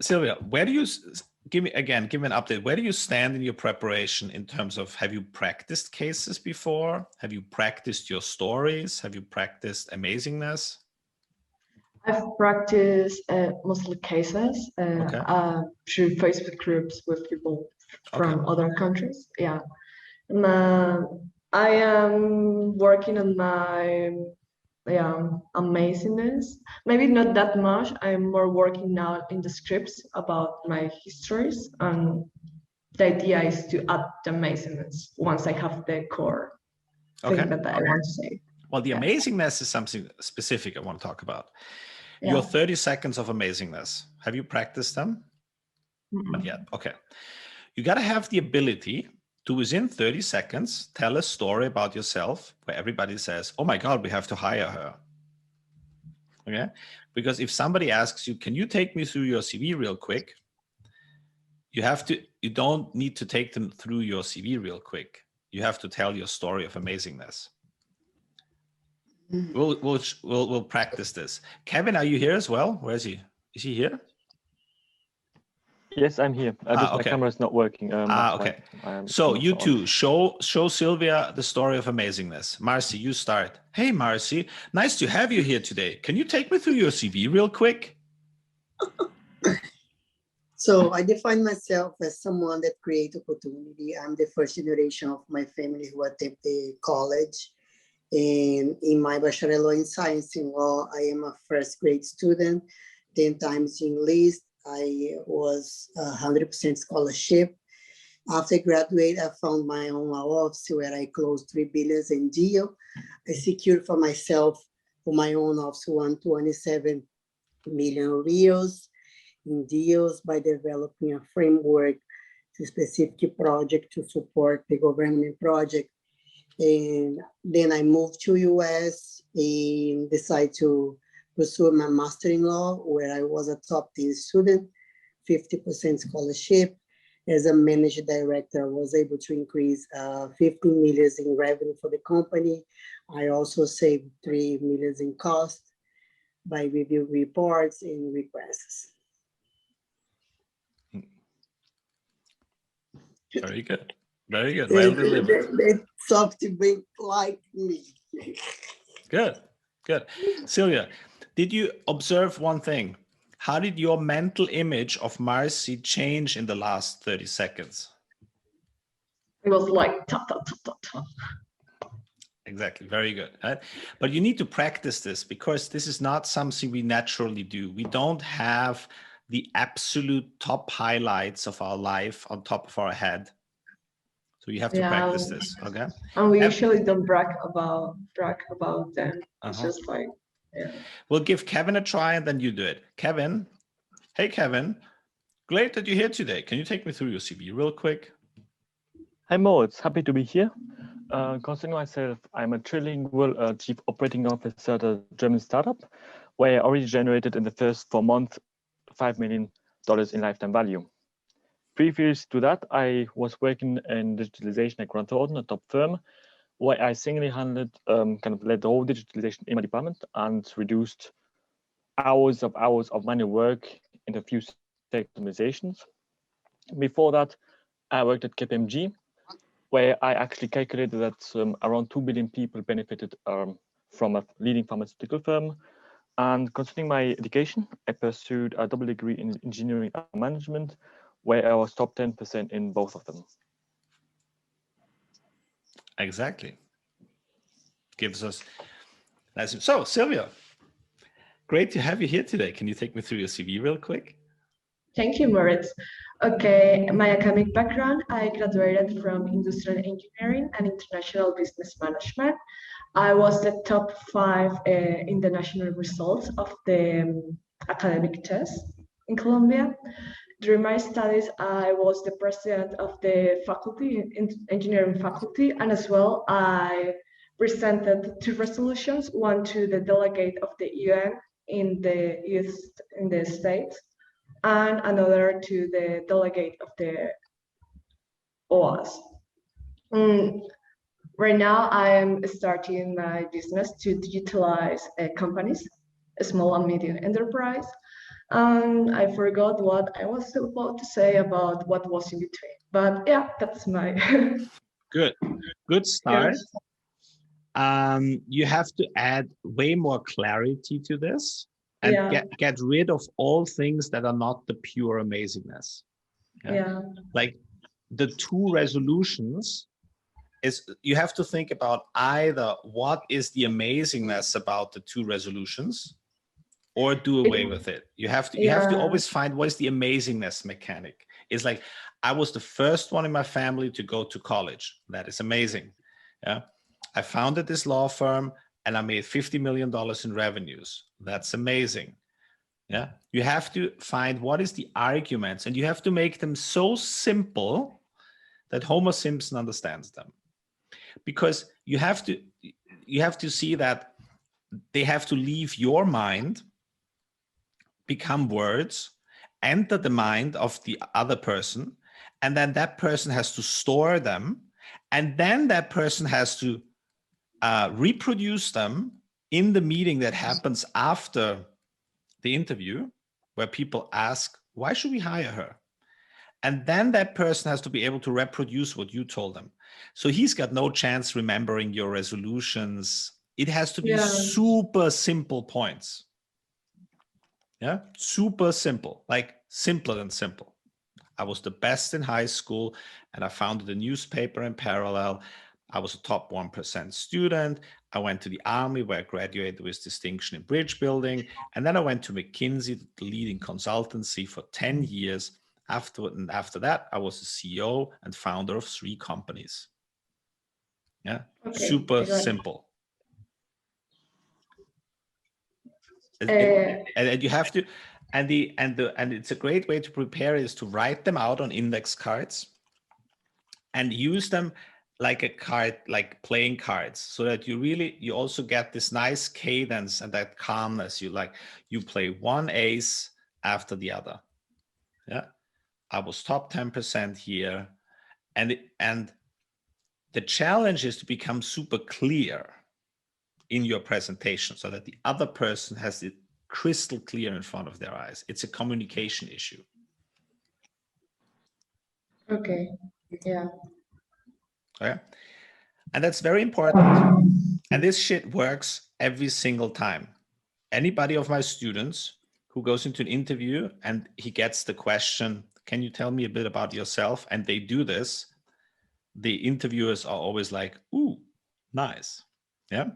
Sylvia, where do you give me an update? Where do you stand in your preparation in terms of, have you practiced cases before? Have you practiced your stories? Have you practiced amazingness? I've practiced mostly cases through Facebook groups with people from other countries. Yeah. And, I am working on my amazingness. Maybe not that much. I'm more working now in the scripts about my histories, and the idea is to add the amazingness once I have the core thing that I want to say. Well, the amazingness is something specific I want to talk about. Your 30 seconds of amazingness. Have you practiced them? Not yet. Okay. You got to have the ability to, within 30 seconds, tell a story about yourself where everybody says, oh my God, we have to hire her. Okay. Because if somebody asks you, can you take me through your CV real quick? You don't need to take them through your CV real quick. You have to tell your story of amazingness. We'll practice this. Kevin, are you here as well? Where is he? Is he here? Yes, I'm here. My camera is not working. Okay. So you two, show Sylvia the story of amazingness. Marcy, you start. Hey, Marcy, nice to have you here today. Can you take me through your CV real quick? So I define myself as someone that creates opportunity. I'm the first generation of my family who attended college. And in my bachelor in science in law, I am a first grade student, 10 times English. I was 100% scholarship. After graduate, I found my own law office where I closed 3 billion in deal. I secured for myself, for my own office, 127 million reals in deals by developing a framework to specific project to support the government project. And then I moved to US and decided to pursue my master in law, where I was a top 10 student, 50% scholarship. As a managing director, I was able to increase 15 million in revenue for the company. I also saved 3 million in cost by review reports and requests. Very good. Very good. Well delivered. They SoftBank like me. Good. Good. Sylvia, did you observe one thing? How did your mental image of Marcy change in the last 30 seconds? It was like top, top, top, top, top. Exactly. Very good. Right? But you need to practice this because this is not something we naturally do. We don't have the absolute top highlights of our life on top of our head. So you have to practice this. Okay. And we usually don't brag about them. It's just like, We'll give Kevin a try and then you do it. Kevin. Hey, Kevin. Great that you're here today. Can you take me through your CV real quick? Hi, Moritz. Happy to be here. Concerning myself, I'm a trilingual chief operating officer at a German startup where I already generated in the first 4 months $5 million in lifetime value. Previous to that, I was working in digitalization at Grant Thornton, a top firm, where I single-handed led the whole digitalization in my department and reduced hours of manual work into a few optimizations. Before that, I worked at KPMG, where I actually calculated that around 2 billion people benefited from a leading pharmaceutical firm. And concerning my education, I pursued a double degree in engineering and management, where I was top 10% in both of them. Exactly. Gives us nice. So, Sylvia, great to have you here today. Can you take me through your CV real quick? Thank you, Moritz. Okay, my academic background, I graduated from industrial engineering and international business management. I was the top 5 in the national results of the academic test in Colombia. During my studies, I was the president of the faculty, engineering faculty, and as well, I presented 2 resolutions, one to the delegate of the UN in the States, and another to the delegate of the OAS. Right now, I am starting my business to digitalize companies, small and medium enterprise. I forgot what I was about to say about what was in between. But yeah, that's my Good start. Yeah. You have to add way more clarity to this and Yeah. get rid of all things that are not the pure amazingness. Yeah. Like the 2 resolutions is, you have to think about either what is the amazingness about the 2 resolutions, or do away with it. You have to always find what is the amazingness mechanic. It's like, I was the first one in my family to go to college. That is amazing. Yeah. I founded this law firm and I made $50 million in revenues. That's amazing. Yeah. You have to find what is the arguments, and you have to make them so simple that Homer Simpson understands them. Because you have to see that they have to leave your mind, become words, enter the mind of the other person, and then that person has to store them, and then that person has to reproduce them in the meeting that happens after the interview, where people ask, why should we hire her? And then that person has to be able to reproduce what you told them. So he's got no chance remembering your resolutions. It has to be super simple points. Yeah, super simple, like simpler than simple. I was the best in high school and I founded a newspaper in parallel. I was a top 1% student. I went to the army where I graduated with distinction in bridge building. And then I went to McKinsey, the leading consultancy, for 10 years. After that, I was a CEO and founder of 3 companies. Yeah, okay, super simple. And you have to, and it's a great way to prepare is to write them out on index cards and use them like a card, like playing cards, so that you also get this nice cadence and that calmness. You play one ace after the other. Yeah, I was top 10% here, and the challenge is to become super clear in your presentation so that the other person has it crystal clear in front of their eyes. It's a communication issue. Okay. Yeah. Okay. And that's very important. And this shit works every single time. Anybody of my students who goes into an interview and he gets the question, can you tell me a bit about yourself? And they do this, the interviewers are always like, ooh, nice. Yeah.